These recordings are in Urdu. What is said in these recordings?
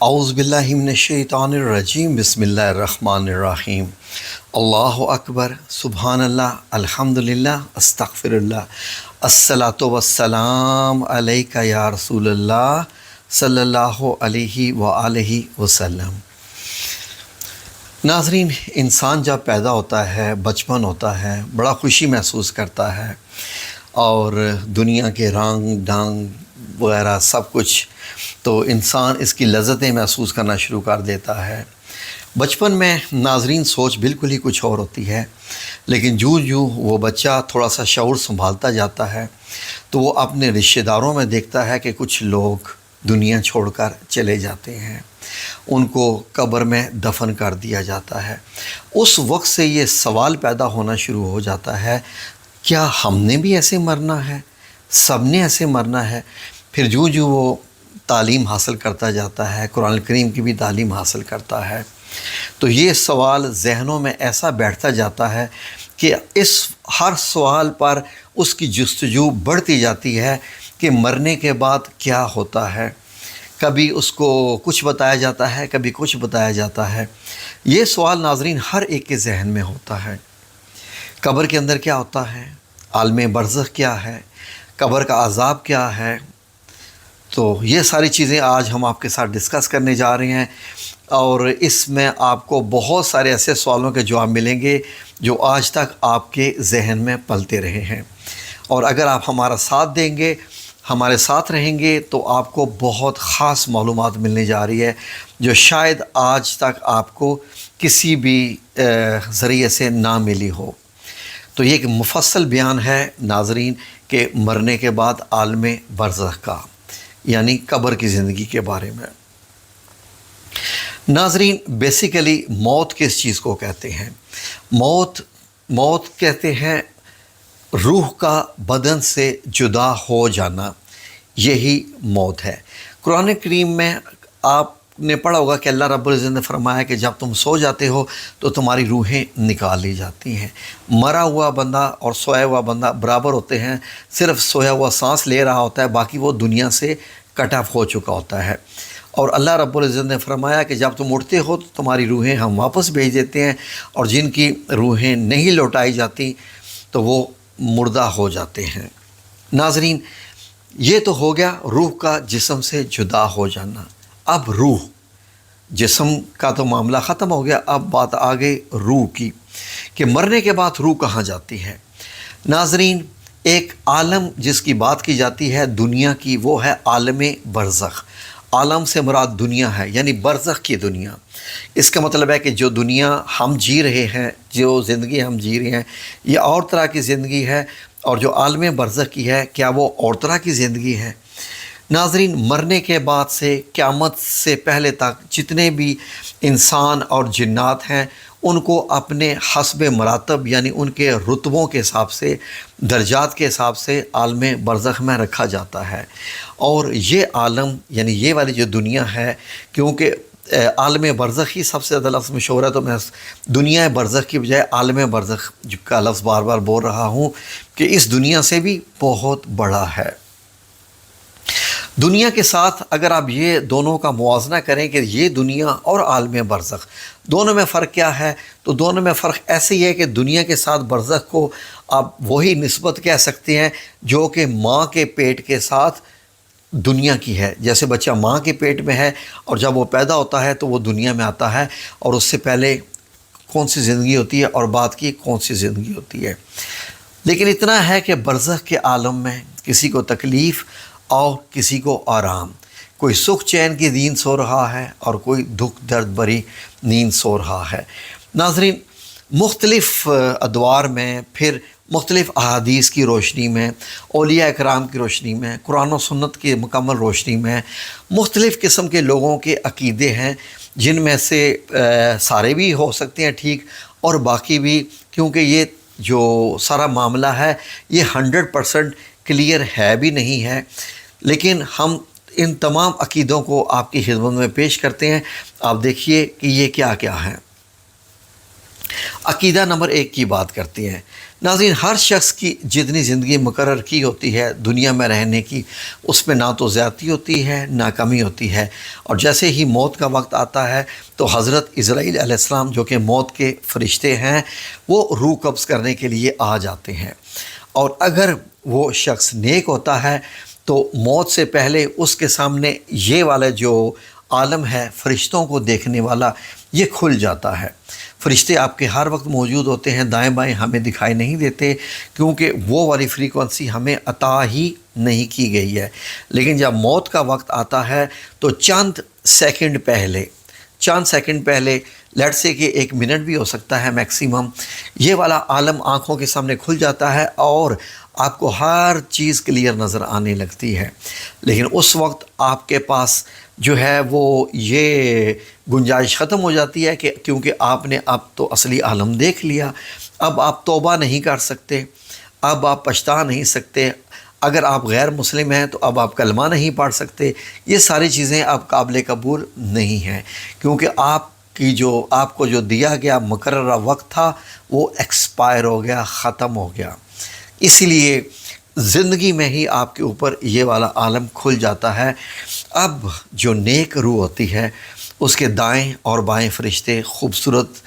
اعوذ باللہ من الشیطان الرجیم بسم اللہ الرحمن الرحیم اللہ اکبر سبحان اللہ الحمدللہ استغفر اللہ الصلاۃ والسلام علیک یا رسول اللہ صلی اللہ علیہ وآلہ وسلم۔ ناظرین، انسان جب پیدا ہوتا ہے، بچپن ہوتا ہے، بڑا خوشی محسوس کرتا ہے اور دنیا کے رنگ ڈھنگ وغیرہ سب کچھ، تو انسان اس کی لذتیں محسوس کرنا شروع کر دیتا ہے۔ بچپن میں ناظرین سوچ بالکل ہی کچھ اور ہوتی ہے، لیکن جو وہ بچہ تھوڑا سا شعور سنبھالتا جاتا ہے تو وہ اپنے رشتہ داروں میں دیکھتا ہے کہ کچھ لوگ دنیا چھوڑ کر چلے جاتے ہیں، ان کو قبر میں دفن کر دیا جاتا ہے۔ اس وقت سے یہ سوال پیدا ہونا شروع ہو جاتا ہے، کیا ہم نے بھی ایسے مرنا ہے؟ سب نے ایسے مرنا ہے؟ پھر جو وہ تعلیم حاصل کرتا جاتا ہے، قرآن کریم کی بھی تعلیم حاصل کرتا ہے، تو یہ سوال ذہنوں میں ایسا بیٹھتا جاتا ہے کہ اس ہر سوال پر اس کی جستجو بڑھتی جاتی ہے کہ مرنے کے بعد کیا ہوتا ہے۔ کبھی اس کو کچھ بتایا جاتا ہے، کبھی کچھ بتایا جاتا ہے۔ یہ سوال ناظرین ہر ایک کے ذہن میں ہوتا ہے۔ قبر کے اندر کیا ہوتا ہے؟ عالم برزخ کیا ہے؟ قبر کا عذاب کیا ہے؟ تو یہ ساری چیزیں آج ہم آپ کے ساتھ ڈسکس کرنے جا رہے ہیں، اور اس میں آپ کو بہت سارے ایسے سوالوں کے جواب ملیں گے جو آج تک آپ کے ذہن میں پلتے رہے ہیں، اور اگر آپ ہمارا ساتھ دیں گے، ہمارے ساتھ رہیں گے، تو آپ کو بہت خاص معلومات ملنے جا رہی ہے جو شاید آج تک آپ کو کسی بھی ذریعے سے نہ ملی ہو۔ تو یہ ایک مفصل بیان ہے ناظرین کہ مرنے کے بعد عالم برزخ کا، یعنی قبر کی زندگی کے بارے میں۔ ناظرین، بیسیکلی موت کس چیز کو کہتے ہیں؟ موت کہتے ہیں روح کا بدن سے جدا ہو جانا، یہی موت ہے۔ قرآن کریم میں آپ نے پڑھا ہوگا کہ اللہ رب العزت نے فرمایا کہ جب تم سو جاتے ہو تو تمہاری روحیں نکال لی جاتی ہیں۔ مرا ہوا بندہ اور سویا ہوا بندہ برابر ہوتے ہیں، صرف سویا ہوا سانس لے رہا ہوتا ہے، باقی وہ دنیا سے کٹ آف ہو چکا ہوتا ہے۔ اور اللہ رب العزت نے فرمایا کہ جب تم اٹھتے ہو تو تمہاری روحیں ہم واپس بھیج دیتے ہیں، اور جن کی روحیں نہیں لوٹائی جاتی تو وہ مردہ ہو جاتے ہیں۔ ناظرین، یہ تو ہو گیا روح کا جسم سے جدا ہو جانا۔ اب روح، جسم کا تو معاملہ ختم ہو گیا، اب بات آ گئی روح کی کہ مرنے کے بعد روح کہاں جاتی ہے۔ ناظرین، ایک عالم جس کی بات کی جاتی ہے دنیا کی، وہ ہے عالم برزخ۔ عالم سے مراد دنیا ہے، یعنی برزخ کی دنیا۔ اس کا مطلب ہے کہ جو دنیا ہم جی رہے ہیں، جو زندگی ہم جی رہے ہیں، یہ اور طرح کی زندگی ہے، اور جو عالم برزخ کی ہے، کیا وہ اور طرح کی زندگی ہے؟ ناظرین، مرنے کے بعد سے قیامت سے پہلے تک جتنے بھی انسان اور جنات ہیں، ان کو اپنے حسب مراتب، یعنی ان کے رتبوں کے حساب سے، درجات کے حساب سے عالم برزخ میں رکھا جاتا ہے۔ اور یہ عالم، یعنی یہ والی جو دنیا ہے، کیونکہ عالم برزخ ہی سب سے زیادہ لفظ مشہور ہے، تو میں دنیا برزخ کی بجائے عالم برزخ کا لفظ بار بار بول رہا ہوں کہ اس دنیا سے بھی بہت بڑا ہے۔ دنیا کے ساتھ اگر آپ یہ دونوں کا موازنہ کریں کہ یہ دنیا اور عالم برزخ، دونوں میں فرق کیا ہے، تو دونوں میں فرق ایسے ہی ہے کہ دنیا کے ساتھ برزخ کو آپ وہی نسبت کہہ سکتے ہیں جو کہ ماں کے پیٹ کے ساتھ دنیا کی ہے۔ جیسے بچہ ماں کے پیٹ میں ہے، اور جب وہ پیدا ہوتا ہے تو وہ دنیا میں آتا ہے، اور اس سے پہلے کون سی زندگی ہوتی ہے اور بعد کی کون سی زندگی ہوتی ہے۔ لیکن اتنا ہے کہ برزخ کے عالم میں کسی کو تکلیف اور کسی کو آرام، کوئی سکھ چین کی نیند سو رہا ہے اور کوئی دکھ درد بھری نیند سو رہا ہے۔ ناظرین، مختلف ادوار میں، پھر مختلف احادیث کی روشنی میں، اولیاء اکرام کی روشنی میں، قرآن و سنت کی مکمل روشنی میں، مختلف قسم کے لوگوں کے عقیدے ہیں، جن میں سے سارے بھی ہو سکتے ہیں ٹھیک، اور باقی بھی، کیونکہ یہ جو سارا معاملہ ہے یہ 100% کلیئر ہے بھی نہیں ہے، لیکن ہم ان تمام عقیدوں کو آپ کی خدمت میں پیش کرتے ہیں۔ آپ دیکھیے کہ یہ کیا کیا ہے۔ عقیدہ نمبر 1 کی بات کرتے ہیں۔ ناظرین، ہر شخص کی جتنی زندگی مقرر کی ہوتی ہے دنیا میں رہنے کی، اس میں نہ تو زیادتی ہوتی ہے نہ کمی ہوتی ہے، اور جیسے ہی موت کا وقت آتا ہے تو حضرت اسرائیل علیہ السلام جو کہ موت کے فرشتے ہیں وہ روح قبض کرنے کے لیے آ جاتے ہیں، اور اگر وہ شخص نیک ہوتا ہے تو موت سے پہلے اس کے سامنے یہ والا جو عالم ہے فرشتوں کو دیکھنے والا یہ کھل جاتا ہے۔ فرشتے آپ کے ہر وقت موجود ہوتے ہیں، دائیں بائیں ہمیں دکھائی نہیں دیتے کیونکہ وہ والی فریکوینسی ہمیں عطا ہی نہیں کی گئی ہے، لیکن جب موت کا وقت آتا ہے تو چند سیکنڈ پہلے لیٹ سے کہ 1 منٹ بھی ہو سکتا ہے میکسیمم، یہ والا عالم آنکھوں کے سامنے کھل جاتا ہے اور آپ کو ہر چیز کلیئر نظر آنے لگتی ہے، لیکن اس وقت آپ کے پاس جو ہے وہ یہ گنجائش ختم ہو جاتی ہے کہ کیونکہ آپ نے اب تو اصلی عالم دیکھ لیا، اب آپ توبہ نہیں کر سکتے، اب آپ پچھتا نہیں سکتے، اگر آپ غیر مسلم ہیں تو اب آپ کلمہ نہیں پڑھ سکتے، یہ ساری چیزیں اب قابل قبول نہیں ہیں، کیونکہ آپ کو جو دیا گیا مقررہ وقت تھا وہ ایکسپائر ہو گیا، ختم ہو گیا۔ اسی لیے زندگی میں ہی آپ کے اوپر یہ والا عالم کھل جاتا ہے۔ اب جو نیک روح ہوتی ہے اس کے دائیں اور بائیں فرشتے خوبصورت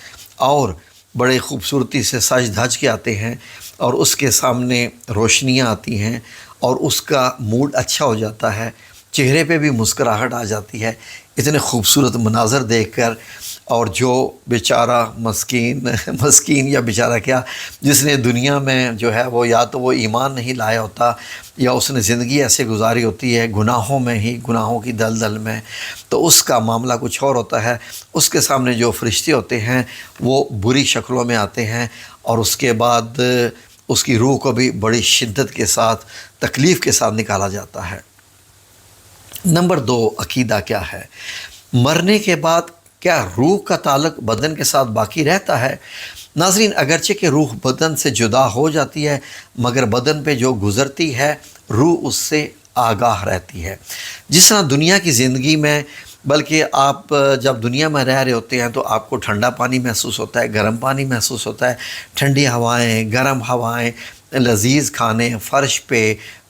اور بڑے خوبصورتی سے سج دھج کے آتے ہیں، اور اس کے سامنے روشنیاں آتی ہیں اور اس کا موڈ اچھا ہو جاتا ہے، چہرے پہ بھی مسکراہٹ آ جاتی ہے اتنے خوبصورت مناظر دیکھ کر۔ اور جو بیچارہ مسکین یا بیچارہ کیا، جس نے دنیا میں جو ہے وہ یا تو وہ ایمان نہیں لایا ہوتا یا اس نے زندگی ایسے گزاری ہوتی ہے گناہوں کی دلدل میں، تو اس کا معاملہ کچھ اور ہوتا ہے۔ اس کے سامنے جو فرشتے ہوتے ہیں وہ بری شکلوں میں آتے ہیں، اور اس کے بعد اس کی روح کو بھی بڑی شدت کے ساتھ تکلیف کے ساتھ نکالا جاتا ہے۔ نمبر 2، عقیدہ کیا ہے؟ مرنے کے بعد کیا روح کا تعلق بدن کے ساتھ باقی رہتا ہے؟ ناظرین، اگرچہ کہ روح بدن سے جدا ہو جاتی ہے مگر بدن پہ جو گزرتی ہے روح اس سے آگاہ رہتی ہے۔ جس طرح دنیا کی زندگی میں، بلکہ آپ جب دنیا میں رہ رہے ہوتے ہیں تو آپ کو ٹھنڈا پانی محسوس ہوتا ہے، گرم پانی محسوس ہوتا ہے، ٹھنڈی ہوائیں، گرم ہوائیں، لذیذ کھانے، فرش پہ،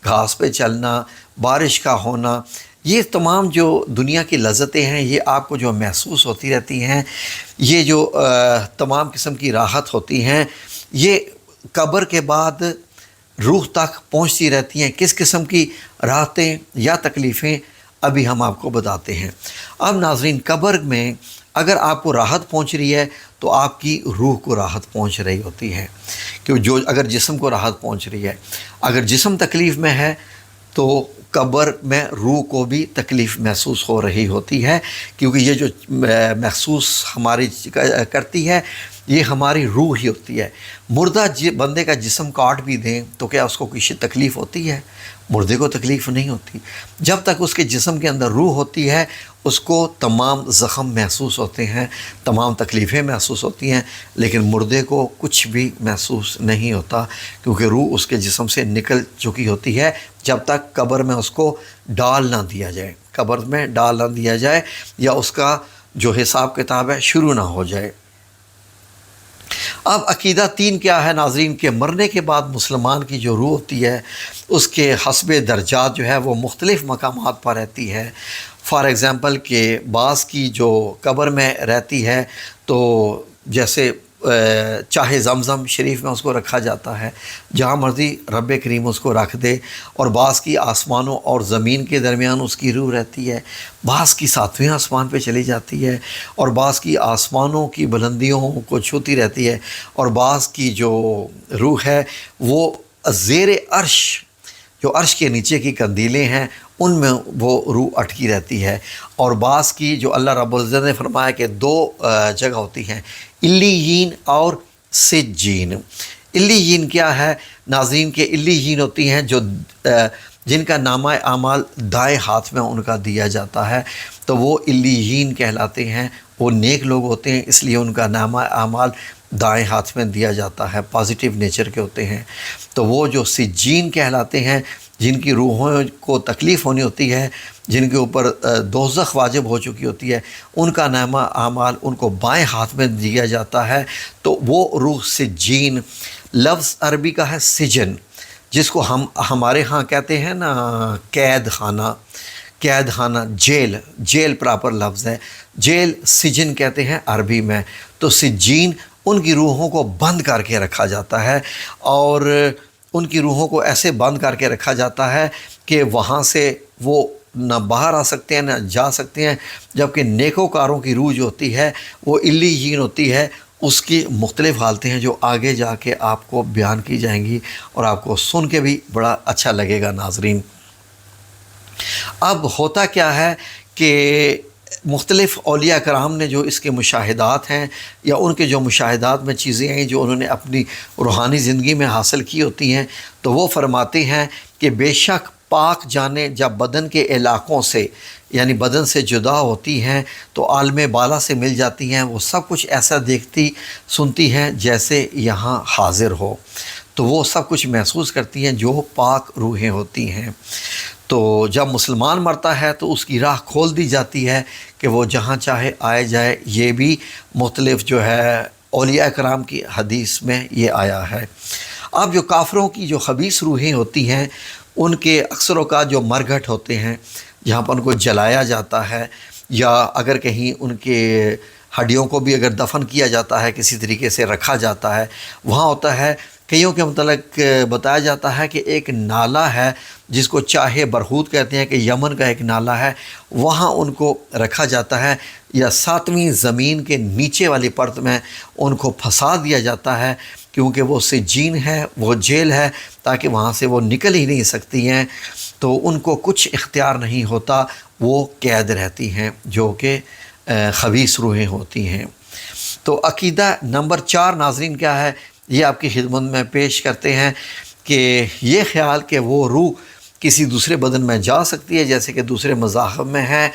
گھاس پہ چلنا، بارش کا ہونا، یہ تمام جو دنیا کی لذتیں ہیں یہ آپ کو جو محسوس ہوتی رہتی ہیں، یہ جو تمام قسم کی راحت ہوتی ہیں، یہ قبر کے بعد روح تک پہنچتی رہتی ہیں۔ کس قسم کی راحتیں یا تکلیفیں ابھی ہم آپ کو بتاتے ہیں۔ اب ناظرین، قبر میں اگر آپ کو راحت پہنچ رہی ہے تو آپ کی روح کو راحت پہنچ رہی ہوتی ہے، اگر جسم کو راحت پہنچ رہی ہے، اگر جسم تکلیف میں ہے تو قبر میں روح کو بھی تکلیف محسوس ہو رہی ہوتی ہے، کیونکہ یہ جو محسوس ہماری کرتی ہے یہ ہماری روح ہی ہوتی ہے۔ مردہ بندے کا جسم کاٹ بھی دیں تو کیا اس کو کسی تکلیف ہوتی ہے؟ مردے کو تکلیف نہیں ہوتی۔ جب تک اس کے جسم کے اندر روح ہوتی ہے اس کو تمام زخم محسوس ہوتے ہیں، تمام تکلیفیں محسوس ہوتی ہیں، لیکن مردے کو کچھ بھی محسوس نہیں ہوتا کیونکہ روح اس کے جسم سے نکل چکی ہوتی ہے جب تک قبر میں اس کو ڈال نہ دیا جائے یا اس کا جو حساب کتاب ہے شروع نہ ہو جائے۔ اب عقیدہ 3 کیا ہے ناظرین؟ کہ مرنے کے بعد مسلمان کی جو روح ہوتی ہے اس کے حسب درجات جو ہے وہ مختلف مقامات پر رہتی ہے۔ فار ایگزامپل کہ بعض کی جو قبر میں رہتی ہے تو جیسے چاہے زمزم شریف میں اس کو رکھا جاتا ہے، جہاں مرضی رب کریم اس کو رکھ دے، اور بعض کی آسمانوں اور زمین کے درمیان اس کی روح رہتی ہے، بعض کی 7ویں آسمان پہ چلی جاتی ہے، اور بعض کی آسمانوں کی بلندیوں کو چھوتی رہتی ہے، اور بعض کی جو روح ہے وہ زیر عرش، جو عرش کے نیچے کی قندیلیں ہیں ان میں وہ روح اٹکی رہتی ہے، اور بعض کی جو اللہ رب العزت نے فرمایا کہ 2 جگہ ہوتی ہیں، علیین اور سجین۔ علیین کیا ہے ناظرین؟ کہ علیین ہوتی ہیں جن کا نامہ اعمال دائیں ہاتھ میں ان کا دیا جاتا ہے، تو وہ علیین کہلاتے ہیں، وہ نیک لوگ ہوتے ہیں اس لیے ان کا نامہ اعمال دائیں ہاتھ میں دیا جاتا ہے، پازیٹیو نیچر کے ہوتے ہیں، تو وہ جو سجین کہلاتے ہیں، جن کی روحوں کو تکلیف ہونی ہوتی ہے، جن کے اوپر دوزخ واجب ہو چکی ہوتی ہے، ان کا نامہ اعمال ان کو بائیں ہاتھ میں دیا جاتا ہے۔ تو وہ روح سجین، لفظ عربی کا ہے سجن، جس کو ہم ہمارے ہاں کہتے ہیں نا قید خانہ، قید خانہ، جیل، جیل پراپر لفظ ہے، جیل سجن کہتے ہیں عربی میں۔ تو سجین ان کی روحوں کو بند کر کے رکھا جاتا ہے، اور ان کی روحوں کو ایسے بند کر کے رکھا جاتا ہے کہ وہاں سے وہ نہ باہر آ سکتے ہیں نہ جا سکتے ہیں، جبکہ نیکوکاروں کی روح جو ہوتی ہے وہ علیین ہوتی ہے۔ اس کی مختلف حالتیں ہیں جو آگے جا کے آپ کو بیان کی جائیں گی، اور آپ کو سن کے بھی بڑا اچھا لگے گا ناظرین۔ اب ہوتا کیا ہے کہ مختلف اولیاء کرام نے جو اس کے مشاہدات ہیں، یا ان کے جو مشاہدات میں چیزیں ہیں جو انہوں نے اپنی روحانی زندگی میں حاصل کی ہوتی ہیں، تو وہ فرماتے ہیں کہ بے شک پاک جانیں جب بدن کے علاقوں سے، یعنی بدن سے جدا ہوتی ہیں تو عالم بالا سے مل جاتی ہیں، وہ سب کچھ ایسا دیکھتی سنتی ہیں جیسے یہاں حاضر ہو، تو وہ سب کچھ محسوس کرتی ہیں جو پاک روحیں ہوتی ہیں۔ تو جب مسلمان مرتا ہے تو اس کی راہ کھول دی جاتی ہے کہ وہ جہاں چاہے آئے جائے۔ یہ بھی مختلف جو ہے اولیاء کرام کی حدیث میں یہ آیا ہے۔ اب جو کافروں کی جو خبیث روحیں ہوتی ہیں، ان کے اکثر اوقات جو مرگھٹ ہوتے ہیں، جہاں پر ان کو جلایا جاتا ہے، یا اگر کہیں ان کے ہڈیوں کو بھی اگر دفن کیا جاتا ہے، کسی طریقے سے رکھا جاتا ہے، وہاں ہوتا ہے، کئیوں کے متعلق بتایا جاتا ہے کہ ایک نالہ ہے جس کو چاہے برہوت کہتے ہیں، کہ یمن کا ایک نالہ ہے، وہاں ان کو رکھا جاتا ہے، یا ساتویں زمین کے نیچے والی پرت میں ان کو پھنسا دیا جاتا ہے، کیونکہ وہ سجین ہے، وہ جیل ہے، تاکہ وہاں سے وہ نکل ہی نہیں سکتی ہیں، تو ان کو کچھ اختیار نہیں ہوتا، وہ قید رہتی ہیں، جو کہ خبیث روحیں ہوتی ہیں۔ تو عقیدہ نمبر 4 ناظرین کیا ہے، یہ آپ کی خدمت میں پیش کرتے ہیں کہ یہ خیال کہ وہ روح کسی دوسرے بدن میں جا سکتی ہے، جیسے کہ دوسرے مذاہب میں ہے،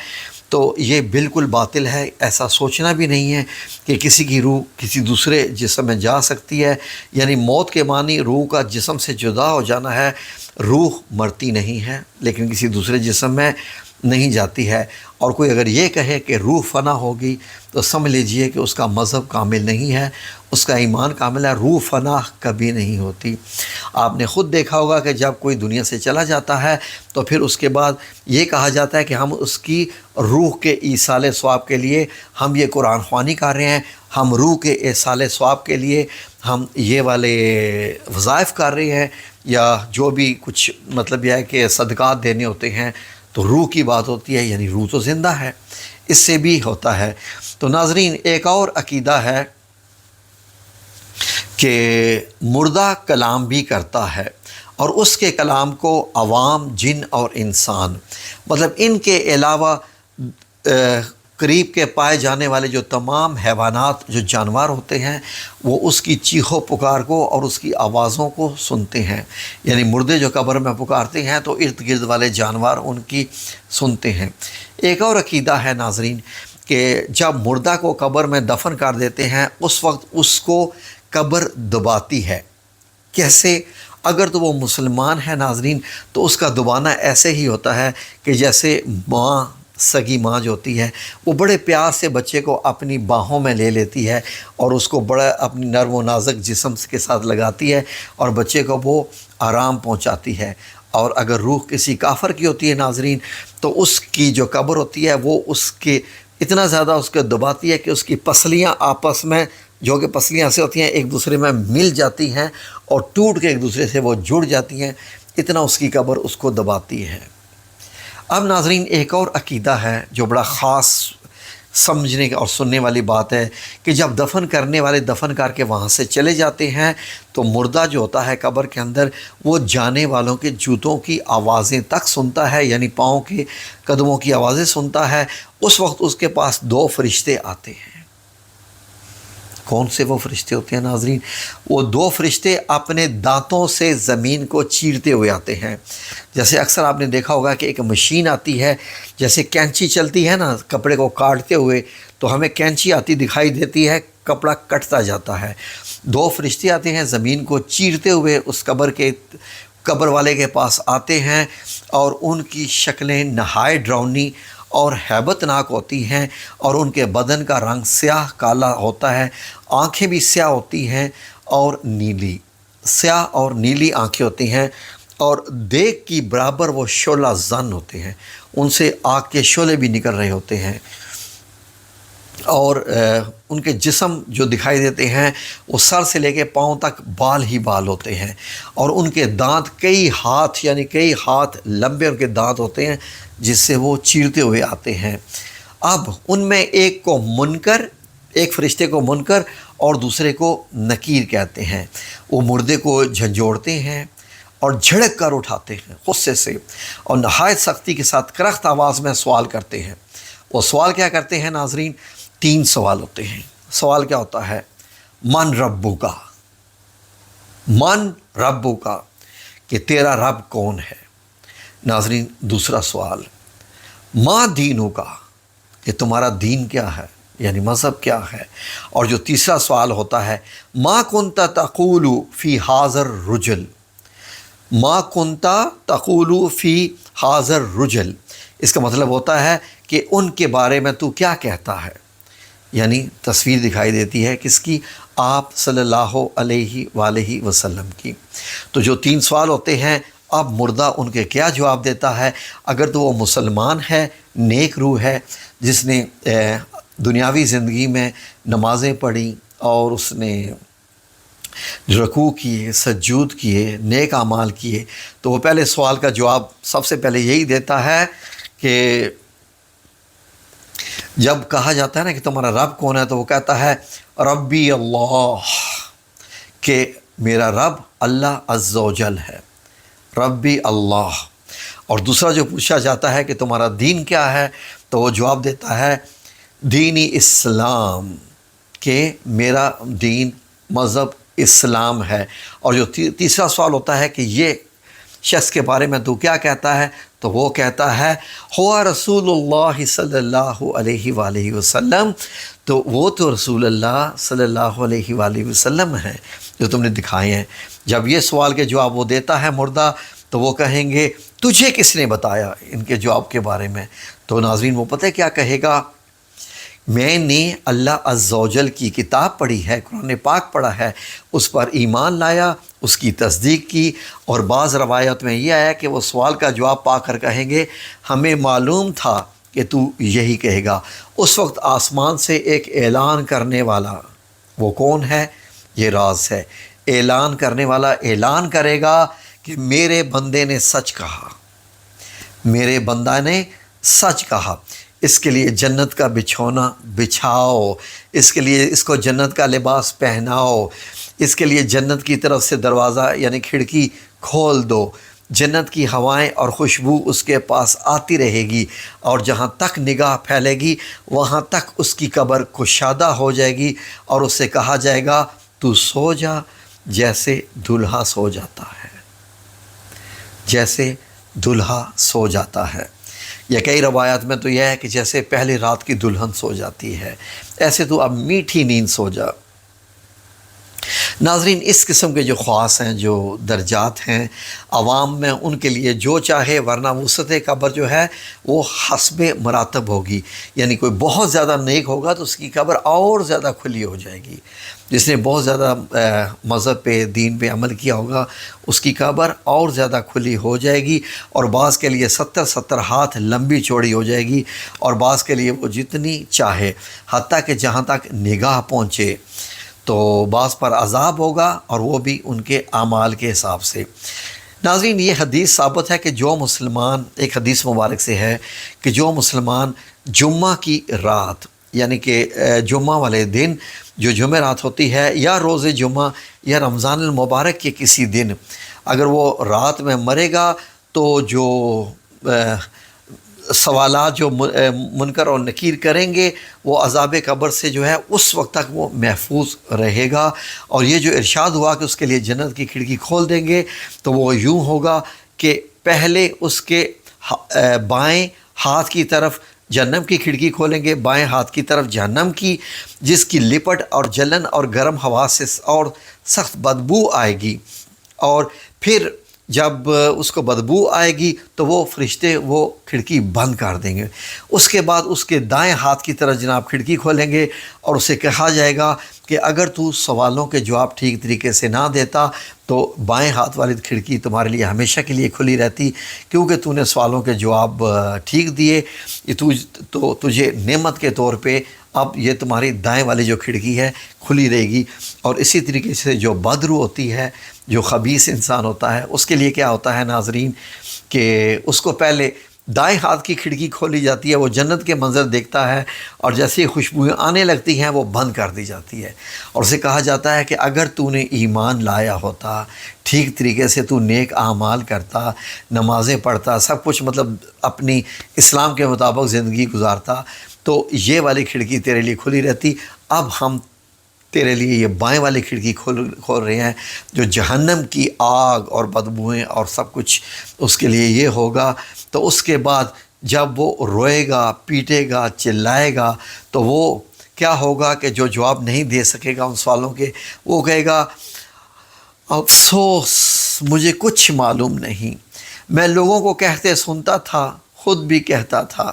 تو یہ بالکل باطل ہے۔ ایسا سوچنا بھی نہیں ہے کہ کسی کی روح کسی دوسرے جسم میں جا سکتی ہے، یعنی موت کے معنی روح کا جسم سے جدا ہو جانا ہے۔ روح مرتی نہیں ہے، لیکن کسی دوسرے جسم میں نہیں جاتی ہے، اور کوئی اگر یہ کہے کہ روح فنا ہوگی تو سمجھ لیجئے کہ اس کا مذہب کامل نہیں ہے، اس کا ایمان کامل ہے۔ روح فنا کبھی نہیں ہوتی۔ آپ نے خود دیکھا ہوگا کہ جب کوئی دنیا سے چلا جاتا ہے تو پھر اس کے بعد یہ کہا جاتا ہے کہ ہم اس کی روح کے ایصال ثواب کے لیے ہم یہ قرآن خوانی کر رہے ہیں، ہم روح کے ایصال ثواب کے لیے ہم یہ والے وظائف کر رہے ہیں، یا جو بھی کچھ مطلب یہ ہے کہ صدقات دینے ہوتے ہیں، تو روح کی بات ہوتی ہے، یعنی روح تو زندہ ہے، اس سے بھی ہوتا ہے۔ تو ناظرین ایک اور عقیدہ ہے کہ مردہ کلام بھی کرتا ہے، اور اس کے کلام کو عوام، جن اور انسان، مطلب ان کے علاوہ قریب کے پائے جانے والے جو تمام حیوانات، جو جانور ہوتے ہیں، وہ اس کی چیخ و پکار کو اور اس کی آوازوں کو سنتے ہیں۔ یعنی مردے جو قبر میں پکارتے ہیں تو ارد گرد والے جانور ان کی سنتے ہیں۔ ایک اور عقیدہ ہے ناظرین کہ جب مردہ کو قبر میں دفن کر دیتے ہیں، اس وقت اس کو قبر دباتی ہے۔ کیسے؟ اگر تو وہ مسلمان ہے ناظرین تو اس کا دبانا ایسے ہی ہوتا ہے کہ جیسے ماں، سگی ماں جو ہوتی ہے، وہ بڑے پیار سے بچے کو اپنی باہوں میں لے لیتی ہے، اور اس کو بڑا اپنی نرم و نازک جسم کے ساتھ لگاتی ہے، اور بچے کو وہ آرام پہنچاتی ہے۔ اور اگر روح کسی کافر کی ہوتی ہے ناظرین، تو اس کی جو قبر ہوتی ہے وہ اس کے اتنا زیادہ اس کو دباتی ہے کہ اس کی پسلیاں آپس میں، جو کہ پسلیاں سے ہوتی ہیں، ایک دوسرے میں مل جاتی ہیں اور ٹوٹ کے ایک دوسرے سے وہ جڑ جاتی ہیں، اتنا اس کی قبر اس کو دباتی ہے۔ اب ناظرین ایک اور عقیدہ ہے جو بڑا خاص سمجھنے اور سننے والی بات ہے کہ جب دفن کرنے والے دفن کر کے وہاں سے چلے جاتے ہیں تو مردہ جو ہوتا ہے قبر کے اندر، وہ جانے والوں کے جوتوں کی آوازیں تک سنتا ہے، یعنی پاؤں کے قدموں کی آوازیں سنتا ہے۔ اس وقت اس کے پاس 2 فرشتے آتے ہیں۔ کون سے وہ فرشتے ہوتے ہیں ناظرین؟ وہ 2 فرشتے اپنے دانتوں سے زمین کو چیرتے ہوئے آتے ہیں۔ جیسے اکثر آپ نے دیکھا ہوگا کہ ایک مشین آتی ہے، جیسے کینچی چلتی ہے نا کپڑے کو کاٹتے ہوئے، تو ہمیں کینچی آتی دکھائی دیتی ہے کپڑا کٹتا جاتا ہے۔ 2 فرشتے آتے ہیں زمین کو چیرتے ہوئے، اس قبر والے کے پاس آتے ہیں، اور ان کی شکلیں نہایت ڈراؤنی اور ہیبت ناک ہوتی ہیں، اور ان کے بدن کا رنگ سیاہ کالا ہوتا ہے، آنکھیں بھی سیاہ ہوتی ہیں اور نیلی، سیاہ اور نیلی آنکھیں ہوتی ہیں، اور دیگ کی برابر وہ شعلہ زن ہوتے ہیں، ان سے آگ کے شعلے بھی نکل رہے ہوتے ہیں، اور ان کے جسم جو دکھائی دیتے ہیں وہ سر سے لے کے پاؤں تک بال ہی بال ہوتے ہیں، اور ان کے دانت کئی ہاتھ لمبے ان کے دانت ہوتے ہیں جس سے وہ چیرتے ہوئے آتے ہیں۔ اب ان میں ایک فرشتے کو منکر اور دوسرے کو نکیر کہتے ہیں۔ وہ مردے کو جھنجھوڑتے ہیں اور جھڑک کر اٹھاتے ہیں غصے سے، اور نہایت سختی کے ساتھ کرخت آواز میں سوال کرتے ہیں۔ وہ سوال کیا کرتے ہیں ناظرین؟ 3 سوال ہوتے ہیں۔ سوال کیا ہوتا ہے؟ من ربو کا، کہ تیرا رب کون ہے؟ ناظرین دوسرا سوال، ما دینو کا، کہ تمہارا دین کیا ہے، یعنی مذہب کیا ہے؟ اور جو تیسرا سوال ہوتا ہے، ما کنت تقول فی ھذا الرجل، ما کنت تقول فی ھذا الرجل، اس کا مطلب ہوتا ہے کہ ان کے بارے میں تو کیا کہتا ہے، یعنی تصویر دکھائی دیتی ہے کس کی؟ آپ صلی اللہ علیہ وآلہ وسلم کی۔ تو جو 3 سوال ہوتے ہیں، اب مردہ ان کے کیا جواب دیتا ہے؟ اگر تو وہ مسلمان ہے، نیک روح ہے، جس نے دنیاوی زندگی میں نمازیں پڑھی اور اس نے رکوع کیے، سجود کیے، نیک اعمال کیے، تو وہ پہلے سوال کا جواب سب سے پہلے یہی دیتا ہے کہ جب کہا جاتا ہے نا کہ تمہارا رب کون ہے، تو وہ کہتا ہے ربی اللہ، کہ میرا رب اللہ عز و جل ہے، ربی اللہ۔ اور دوسرا جو پوچھا جاتا ہے کہ تمہارا دین کیا ہے، تو وہ جواب دیتا ہے دینی اسلام، کہ میرا دین مذہب اسلام ہے۔ اور جو تیسرا سوال ہوتا ہے کہ یہ شخص کے بارے میں تو کیا کہتا ہے، تو وہ کہتا ہے ہوا رسول اللہ صلی اللہ علیہ وآلہ وسلم، تو وہ تو رسول اللہ صلی اللہ علیہ وآلہ وسلم ہیں جو تم نے دکھائے ہیں۔ جب یہ سوال کے جواب وہ دیتا ہے مردہ، تو وہ کہیں گے تجھے کس نے بتایا ان کے جواب کے بارے میں؟ تو ناظرین وہ پتہ کیا کہے گا؟ میں نے اللہ عز و جل کی کتاب پڑھی ہے، قرآن پاک پڑھا ہے، اس پر ایمان لایا، اس کی تصدیق کی، اور بعض روایت میں یہ آیا کہ وہ سوال کا جواب پا کر کہیں گے ہمیں معلوم تھا کہ تو یہی کہے گا۔ اس وقت آسمان سے ایک اعلان کرنے والا، وہ کون ہے؟ یہ راز ہے۔ اعلان کرنے والا اعلان کرے گا کہ میرے بندے نے سچ کہا، میرے بندہ نے سچ کہا، اس کے لیے جنت کا بچھونا بچھاؤ، اس کے لیے اس کو جنت کا لباس پہناؤ، اس کے لیے جنت کی طرف سے دروازہ یعنی کھڑکی کھول دو، جنت کی ہوائیں اور خوشبو اس کے پاس آتی رہے گی، اور جہاں تک نگاہ پھیلے گی وہاں تک اس کی قبر کشادہ ہو جائے گی، اور اس سے کہا جائے گا تو سو جا جیسے دلہا سو جاتا ہے، جیسے دلہا سو جاتا ہے۔ یا کئی روایات میں تو یہ ہے کہ جیسے پہلی رات کی دلہن سو جاتی ہے، ایسے تو اب میٹھی نیند سو جا۔ ناظرین اس قسم کے جو خواص ہیں، جو درجات ہیں عوام میں، ان کے لیے جو چاہے، ورنہ وسعت قبر جو ہے وہ حسب مراتب ہوگی، یعنی کوئی بہت زیادہ نیک ہوگا تو اس کی قبر اور زیادہ کھلی ہو جائے گی، جس نے بہت زیادہ مذہب پہ دین پہ عمل کیا ہوگا اس کی قبر اور زیادہ کھلی ہو جائے گی، اور بعض کے لیے 70 ہاتھ لمبی چوڑی ہو جائے گی، اور بعض کے لیے وہ جتنی چاہے، حتیٰ کہ جہاں تک نگاہ پہنچے۔ تو بعض پر عذاب ہوگا، اور وہ بھی ان کے اعمال کے حساب سے۔ ناظرین یہ حدیث ثابت ہے کہ جو مسلمان، ایک حدیث مبارک سے ہے کہ جو مسلمان جمعہ کی رات، یعنی کہ جمعہ والے دن جو جمعرات ہوتی ہے، یا روز جمعہ یا رمضان المبارک کے کسی دن، اگر وہ رات میں مرے گا تو جو سوالات جو منکر اور نکیر کریں گے وہ عذاب قبر سے جو ہے اس وقت تک وہ محفوظ رہے گا۔ اور یہ جو ارشاد ہوا کہ اس کے لیے جنت کی کھڑکی کھول دیں گے، تو وہ یوں ہوگا کہ پہلے اس کے بائیں ہاتھ کی طرف جہنم کی کھڑکی کھولیں گے بائیں ہاتھ کی طرف جہنم کی، جس کی لپٹ اور جلن اور گرم ہوا سے اور سخت بدبو آئے گی، اور پھر جب اس کو بدبو آئے گی تو وہ فرشتے وہ کھڑکی بند کر دیں گے۔ اس کے بعد اس کے دائیں ہاتھ کی طرف جناب کھڑکی کھولیں گے اور اسے کہا جائے گا کہ اگر تو سوالوں کے جواب ٹھیک طریقے سے نہ دیتا تو بائیں ہاتھ والی کھڑکی تمہارے لیے ہمیشہ کے لیے کھلی رہتی، کیونکہ تو نے سوالوں کے جواب ٹھیک دیے، تو تجھے نعمت کے طور پہ اب یہ تمہاری دائیں والی جو کھڑکی ہے کھلی رہے گی۔ اور اسی طریقے سے جو بدرو ہوتی ہے، جو خبیث انسان ہوتا ہے، اس کے لیے کیا ہوتا ہے ناظرین کہ اس کو پہلے دائیں ہاتھ کی کھڑکی کھولی جاتی ہے، وہ جنت کے منظر دیکھتا ہے، اور جیسے ہی خوشبوئیں آنے لگتی ہیں وہ بند کر دی جاتی ہے، اور اسے کہا جاتا ہے کہ اگر تو نے ایمان لایا ہوتا، ٹھیک طریقے سے تو نیک اعمال کرتا، نمازیں پڑھتا، سب کچھ مطلب اپنی اسلام کے مطابق زندگی گزارتا، تو یہ والی کھڑکی تیرے لیے کھلی رہتی۔ اب ہم تیرے لیے یہ بائیں والی کھڑکی کھول رہے ہیں، جو جہنم کی آگ اور بدبوئیں اور سب کچھ اس کے لیے یہ ہوگا۔ تو اس کے بعد جب وہ روئے گا، پیٹے گا، چلائے گا، تو وہ کیا ہوگا کہ جو جواب نہیں دے سکے گا ان سوالوں کے، وہ کہے گا افسوس مجھے کچھ معلوم نہیں، میں لوگوں کو کہتے سنتا تھا، خود بھی کہتا تھا۔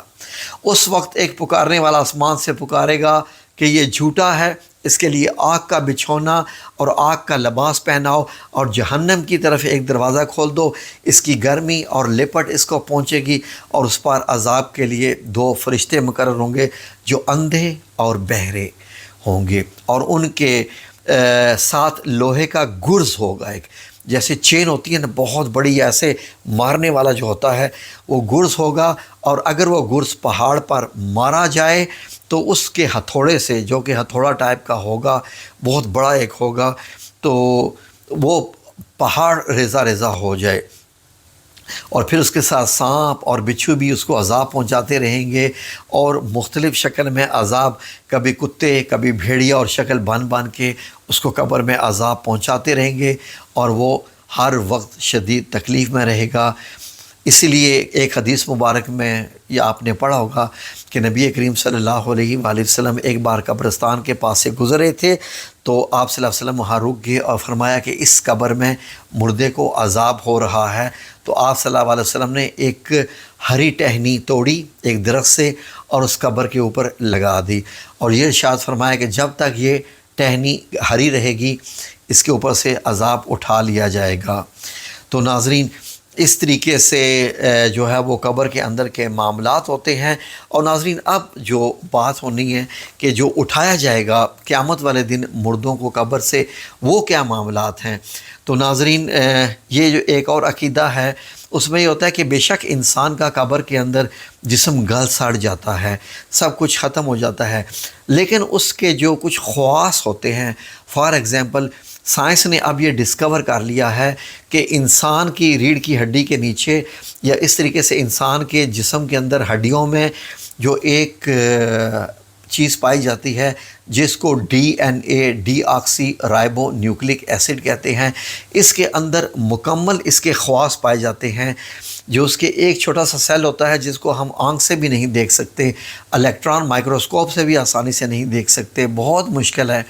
اس وقت ایک پکارنے والا آسمان سے پکارے گا کہ یہ جھوٹا ہے، اس کے لیے آگ کا بچھونا اور آگ کا لباس پہناؤ، اور جہنم کی طرف ایک دروازہ کھول دو، اس کی گرمی اور لپٹ اس کو پہنچے گی، اور اس پر عذاب کے لیے 2 فرشتے مقرر ہوں گے جو اندھے اور بہرے ہوں گے، اور ان کے ساتھ لوہے کا گرز ہوگا، ایک جیسے چین ہوتی ہے نا بہت بڑی، ایسے مارنے والا جو ہوتا ہے وہ گرز ہوگا، اور اگر وہ گرز پہاڑ پر مارا جائے تو اس کے ہتھوڑے سے، جو کہ ہتھوڑا ٹائپ کا ہوگا، بہت بڑا ایک ہوگا، تو وہ پہاڑ ریزہ ریزہ ہو جائے، اور پھر اس کے ساتھ سانپ اور بچھو بھی اس کو عذاب پہنچاتے رہیں گے، اور مختلف شکل میں عذاب، کبھی کتے کبھی بھیڑیا اور شکل بن کے اس کو قبر میں عذاب پہنچاتے رہیں گے، اور وہ ہر وقت شدید تکلیف میں رہے گا۔ اسی لیے ایک حدیث مبارک میں یہ آپ نے پڑھا ہوگا کہ نبی کریم صلی اللہ علیہ وآلہ وسلم ایک بار قبرستان کے پاس سے گزرے تھے، تو آپ صلی اللہ علیہ وسلم وہاں رک گئے اور فرمایا کہ اس قبر میں مردے کو عذاب ہو رہا ہے، تو آپ صلی اللہ علیہ وسلم نے ایک ہری ٹہنی توڑی ایک درخت سے اور اس قبر کے اوپر لگا دی، اور یہ ارشاد فرمایا کہ جب تک یہ ٹہنی ہری رہے گی اس کے اوپر سے عذاب اٹھا لیا جائے گا۔ تو ناظرین اس طریقے سے جو ہے وہ قبر کے اندر کے معاملات ہوتے ہیں۔ اور ناظرین اب جو بات ہونی ہے کہ جو اٹھایا جائے گا قیامت والے دن مردوں کو قبر سے، وہ کیا معاملات ہیں۔ تو ناظرین یہ جو ایک اور عقیدہ ہے اس میں یہ ہوتا ہے کہ بے شک انسان کا قبر کے اندر جسم گل سڑ جاتا ہے، سب کچھ ختم ہو جاتا ہے، لیکن اس کے جو کچھ خواص ہوتے ہیں، فار ایگزامپل سائنس نے اب یہ ڈسکور کر لیا ہے کہ انسان کی ریڑھ کی ہڈی کے نیچے، یا اس طریقے سے انسان کے جسم کے اندر ہڈیوں میں جو ایک چیز پائی جاتی ہے جس کو DNA ڈی آکسی رائبو نیوکلک ایسڈ کہتے ہیں، اس کے اندر مکمل اس کے خواص پائے جاتے ہیں، جو اس کے ایک چھوٹا سا سیل ہوتا ہے جس کو ہم آنکھ سے بھی نہیں دیکھ سکتے، الیکٹران مائکروسکوپ سے بھی آسانی سے نہیں دیکھ سکتے، بہت مشکل ہے،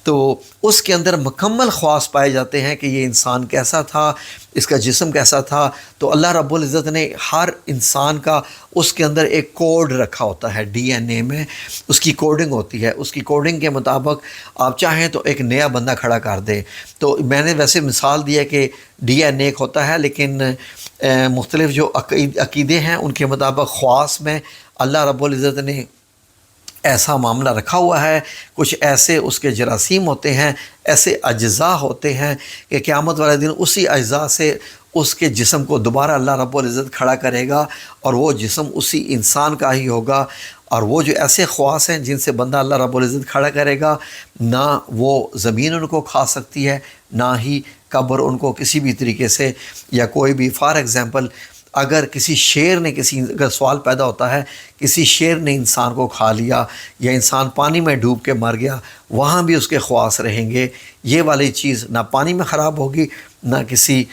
تو اس کے اندر مکمل خواص پائے جاتے ہیں کہ یہ انسان کیسا تھا، اس کا جسم کیسا تھا۔ تو اللہ رب العزت نے ہر انسان کا اس کے اندر ایک کوڈ رکھا ہوتا ہے، DNA میں اس کی کوڈنگ ہوتی ہے، اس کی کوڈنگ کے مطابق آپ چاہیں تو ایک نیا بندہ کھڑا کر دیں۔ تو میں نے ویسے مثال دیا کہ DNA ایک ہوتا ہے، لیکن مختلف جو عقیدے ہیں ان کے مطابق خواص میں اللہ رب العزت نے ایسا معاملہ رکھا ہوا ہے، کچھ ایسے اس کے جراثیم ہوتے ہیں، ایسے اجزاء ہوتے ہیں کہ قیامت والے دن اسی اجزاء سے اس کے جسم کو دوبارہ اللہ رب العزت کھڑا کرے گا، اور وہ جسم اسی انسان کا ہی ہوگا، اور وہ جو ایسے خواص ہیں جن سے بندہ اللہ رب العزت کھڑا کرے گا، نہ وہ زمین ان کو کھا سکتی ہے، نہ ہی قبر ان کو کسی بھی طریقے سے، یا کوئی بھی فار ایگزامپل اگر کسی شیر نے اگر سوال پیدا ہوتا ہے کسی شیر نے انسان کو کھا لیا، یا انسان پانی میں ڈوب کے مر گیا، وہاں بھی اس کے خواص رہیں گے، یہ والی چیز نہ پانی میں خراب ہوگی، نہ کسی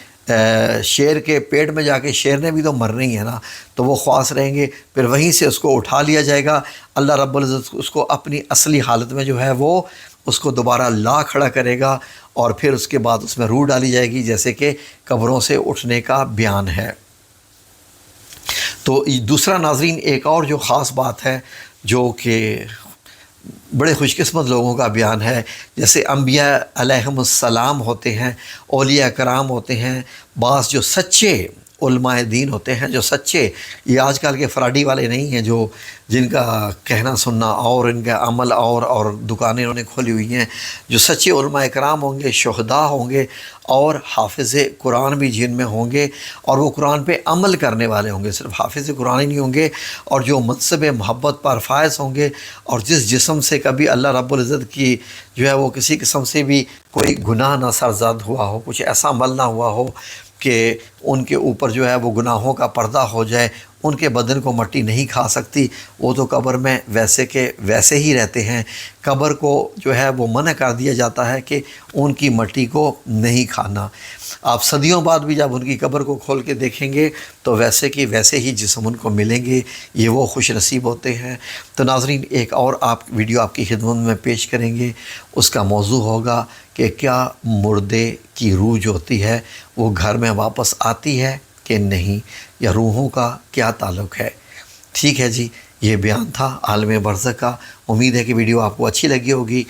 شیر کے پیٹ میں جا کے شیر نے بھی تو مرنا ہی ہے نا، تو وہ خواص رہیں گے، پھر وہیں سے اس کو اٹھا لیا جائے گا، اللہ رب العزت اس کو اپنی اصلی حالت میں جو ہے وہ اس کو دوبارہ لا کھڑا کرے گا، اور پھر اس کے بعد اس میں روح ڈالی جائے گی، جیسے کہ قبروں سے اٹھنے کا بیان ہے۔ تو دوسرا ناظرین ایک اور جو خاص بات ہے جو کہ بڑے خوش قسمت لوگوں کا بیان ہے، جیسے انبیاء علیہم السلام ہوتے ہیں، اولیاء کرام ہوتے ہیں، بعض جو سچے علماء دین ہوتے ہیں، جو سچے، یہ آج کل کے فراڈی والے نہیں ہیں جو جن کا کہنا سننا اور ان کا عمل اور دکانیں انہوں نے کھولی ہوئی ہیں، جو سچے علماء کرام ہوں گے، شہداء ہوں گے، اور حافظ قرآن بھی جن میں ہوں گے، اور وہ قرآن پہ عمل کرنے والے ہوں گے، صرف حافظ قرآن ہی نہیں ہوں گے، اور جو منصب محبت پر فائز ہوں گے، اور جس جسم سے کبھی اللہ رب العزت کی جو ہے وہ کسی قسم سے بھی کوئی گناہ نہ سرزد ہوا ہو، کچھ ایسا عمل نہ ہوا ہو کہ ان کے اوپر جو ہے وہ گناہوں کا پردہ ہو جائے، ان کے بدن کو مٹی نہیں کھا سکتی، وہ تو قبر میں ویسے کے ویسے ہی رہتے ہیں۔ قبر کو جو ہے وہ منع کر دیا جاتا ہے کہ ان کی مٹی کو نہیں کھانا۔ آپ صدیوں بعد بھی جب ان کی قبر کو کھول کے دیکھیں گے تو ویسے کی ویسے ہی جسم ان کو ملیں گے، یہ وہ خوش نصیب ہوتے ہیں۔ تو ناظرین ایک اور ویڈیو آپ کی خدمت میں پیش کریں گے، اس کا موضوع ہوگا کہ کیا مردے کی روح جو ہوتی ہے وہ گھر میں واپس آتی ہے کہ نہیں، یا روحوں کا کیا تعلق ہے۔ ٹھیک ہے جی، یہ بیان تھا عالم برزخ کا۔ امید ہے کہ ویڈیو آپ کو اچھی لگی ہوگی،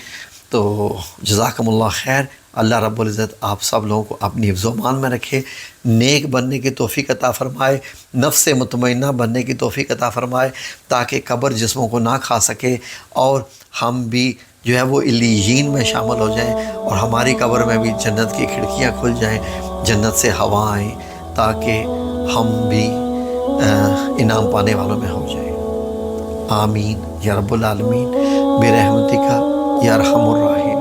تو جزاکم اللہ خیر۔ اللہ رب العزت آپ سب لوگوں کو اپنی حفظ و امان میں رکھے، نیک بننے کی توفیق عطا فرمائے، نفس مطمئنہ بننے کی توفیق عطا فرمائے، تاکہ قبر جسموں کو نہ کھا سکے، اور ہم بھی جو ہے وہ علیین میں شامل ہو جائیں، اور ہماری قبر میں بھی جنت کی کھڑکیاں کھل جائیں، جنت سے ہوا آئیں، تاکہ ہم بھی انعام پانے والوں میں ہو جائیں۔ آمین یا رب العالمین برحمتک یا ارحم الراحمین۔